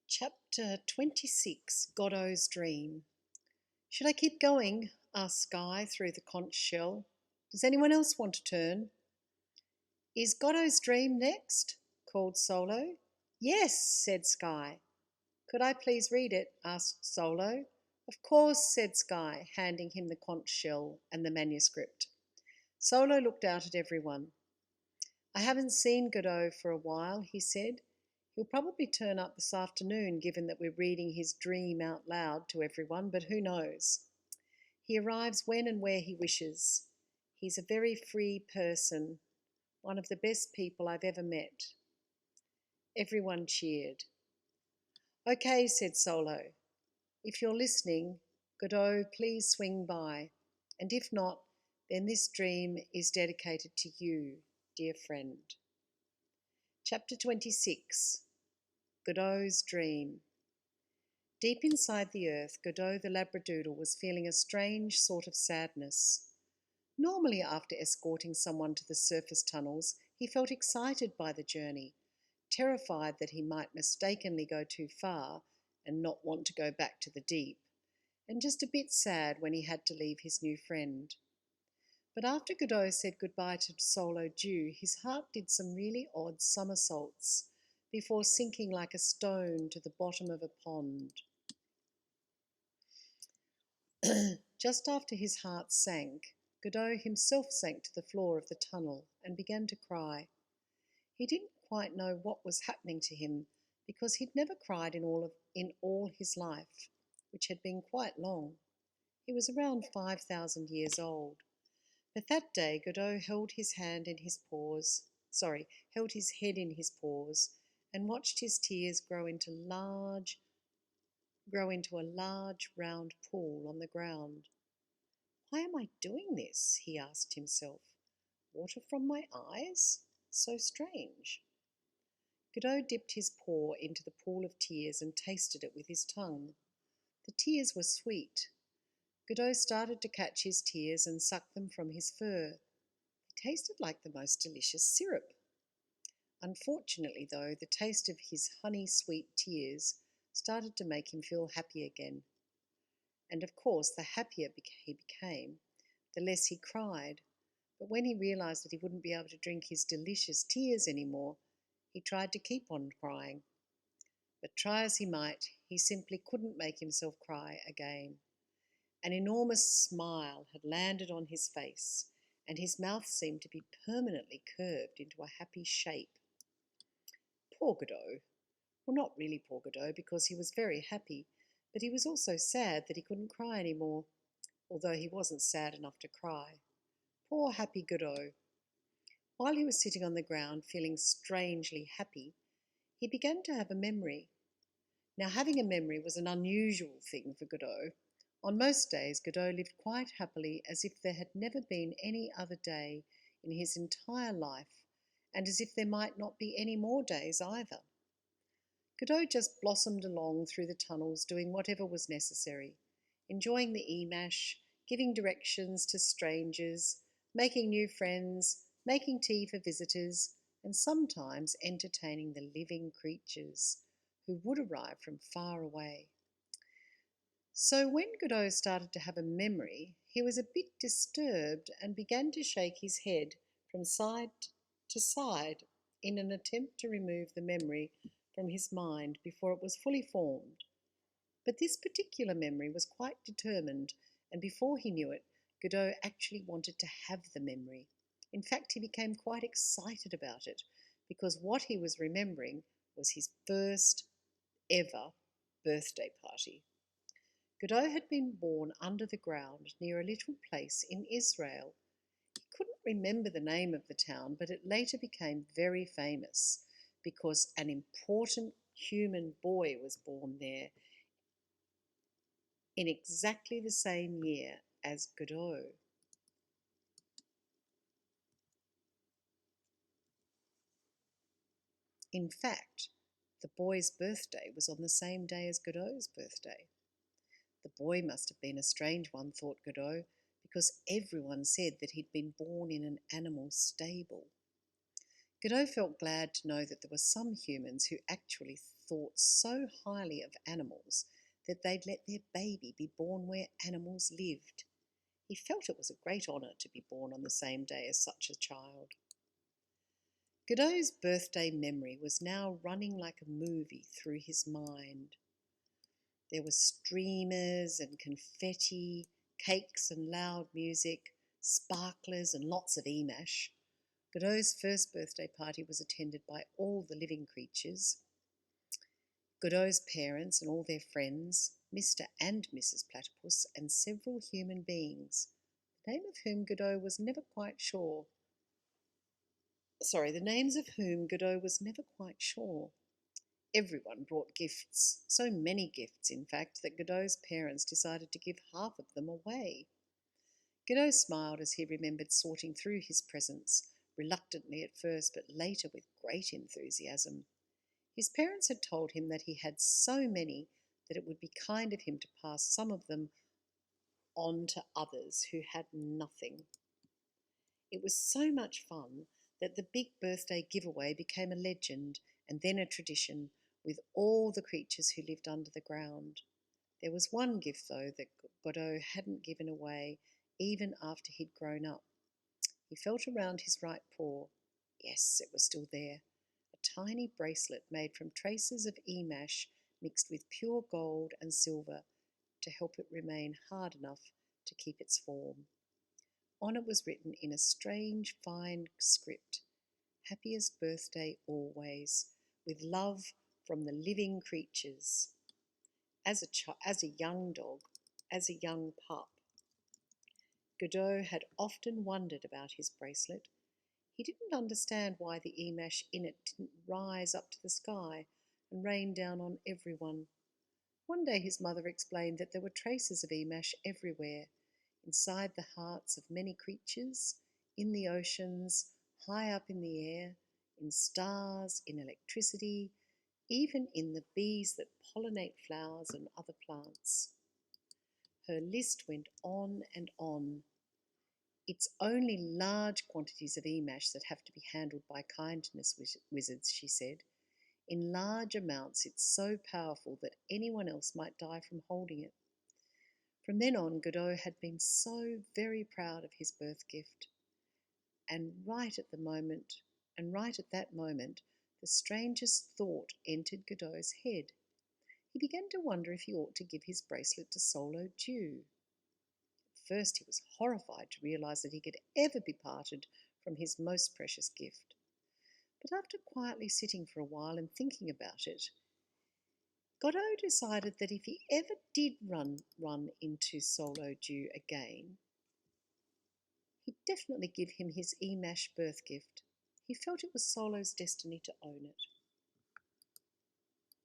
Chapter 26 Godot's Dream. Should I keep going? Asked Sky through the conch shell. Does anyone else want to turn? Is Godot's Dream next? Called Solo. Yes, said Sky. Could I please read it? Asked Solo. Of course, said Sky, handing him the conch shell and the manuscript. Solo looked out at everyone. I haven't seen Godot for a while, he said. He'll probably turn up this afternoon, given that we're reading his dream out loud to everyone, but who knows? He arrives when and where he wishes. He's a very free person, one of the best people I've ever met. Everyone cheered. Okay, said Solo. If you're listening, Godot, please swing by. And if not, then this dream is dedicated to you, dear friend. Chapter 26 Godot's Dream. Deep inside the earth, Godot the Labradoodle was feeling a strange sort of sadness. Normally, after escorting someone to the surface tunnels, he felt excited by the journey, terrified that he might mistakenly go too far and not want to go back to the deep, and just a bit sad when he had to leave his new friend. But after Godot said goodbye to Solo Dew, his heart did some really odd somersaults before sinking like a stone to the bottom of a pond. Just after his heart sank, Godot himself sank to the floor of the tunnel and began to cry. He didn't quite know what was happening to him because he'd never cried in all his life, which had been quite long. He was around 5,000 years old. But that day Godot held his head in his paws, and watched his tears grow into a large round pool on the ground. Why am I doing this? He asked himself. Water from my eyes? So strange. Godot dipped his paw into the pool of tears and tasted it with his tongue. The tears were sweet. Godot started to catch his tears and suck them from his fur. They tasted like the most delicious syrup. Unfortunately, though, the taste of his honey-sweet tears started to make him feel happy again. And of course, the happier he became, the less he cried. But when he realised that he wouldn't be able to drink his delicious tears anymore, he tried to keep on crying. But try as he might, he simply couldn't make himself cry again. An enormous smile had landed on his face, and his mouth seemed to be permanently curved into a happy shape. Poor Godot. Well, not really poor Godot, because he was very happy, but he was also sad that he couldn't cry any more, although he wasn't sad enough to cry. Poor happy Godot. While he was sitting on the ground feeling strangely happy, he began to have a memory. Now, having a memory was an unusual thing for Godot. On most days, Godot lived quite happily as if there had never been any other day in his entire life, and as if there might not be any more days either. Godot just blossomed along through the tunnels, doing whatever was necessary, enjoying the e-mash, giving directions to strangers, making new friends, making tea for visitors, and sometimes entertaining the living creatures who would arrive from far away. So when Godot started to have a memory, he was a bit disturbed and began to shake his head from side to side in an attempt to remove the memory from his mind before it was fully formed. But this particular memory was quite determined, and before he knew it, Godot actually wanted to have the memory. In fact, he became quite excited about it, because what he was remembering was his first ever birthday party. Godot had been born under the ground near a little place in Israel. He couldn't remember the name of the town, but it later became very famous because an important human boy was born there in exactly the same year as Godot. In fact, the boy's birthday was on the same day as Godot's birthday. The boy must have been a strange one, thought Godot, because everyone said that he'd been born in an animal stable. Godot felt glad to know that there were some humans who actually thought so highly of animals that they'd let their baby be born where animals lived. He felt it was a great honour to be born on the same day as such a child. Godot's birthday memory was now running like a movie through his mind. There were streamers and confetti, cakes and loud music, sparklers and lots of emash. Godot's first birthday party was attended by all the living creatures. Godot's parents and all their friends, Mr. and Mrs. Platypus, and several human beings, the name of whom Godot was never quite sure. The names of whom Godot was never quite sure. Everyone brought gifts, so many gifts, in fact, that Godot's parents decided to give half of them away. Godot smiled as he remembered sorting through his presents, reluctantly at first, but later with great enthusiasm. His parents had told him that he had so many that it would be kind of him to pass some of them on to others who had nothing. It was so much fun that the big birthday giveaway became a legend and then a tradition with all the creatures who lived under the ground. There was one gift, though, that Godot hadn't given away even after he'd grown up. He felt around his right paw. Yes, it was still there. A tiny bracelet made from traces of emash mixed with pure gold and silver to help it remain hard enough to keep its form. On it was written in a strange, fine script, "Happiest birthday always, with love from the living creatures." As a young dog, as a young pup, Godot had often wondered about his bracelet. He didn't understand why the emash in it didn't rise up to the sky and rain down on everyone. One day his mother explained that there were traces of emash everywhere, inside the hearts of many creatures, in the oceans, high up in the air, in stars, in electricity, even in the bees that pollinate flowers and other plants. Her list went on and on. "It's only large quantities of emash that have to be handled by kindness wizards," she said. "In large amounts it's so powerful that anyone else might die from holding it." From then on, Godot had been so very proud of his birth gift. And right at that moment, the strangest thought entered Godot's head. He began to wonder if he ought to give his bracelet to Solo Dew. At first he was horrified to realise that he could ever be parted from his most precious gift. But after quietly sitting for a while and thinking about it, Godot decided that if he ever did run into Solo Dew again, he'd definitely give him his emash birth gift. He felt it was Solo's destiny to own it.